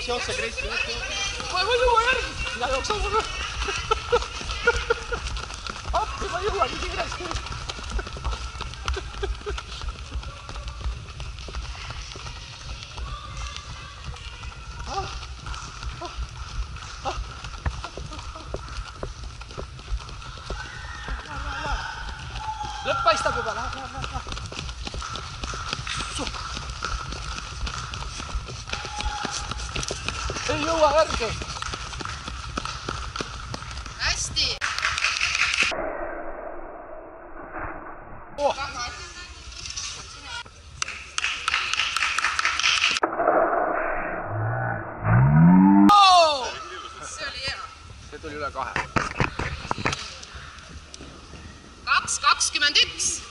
Jookse, Kris, jookse. Ma jõua järgi. Mina jooksen mulle. Appi, ma ei jõua nii kiiresti. Lõpp paistab juba, läheb. Ei jõua järgi. Hästi. Oh. See oli hea. See tuli üle 2. 2:21.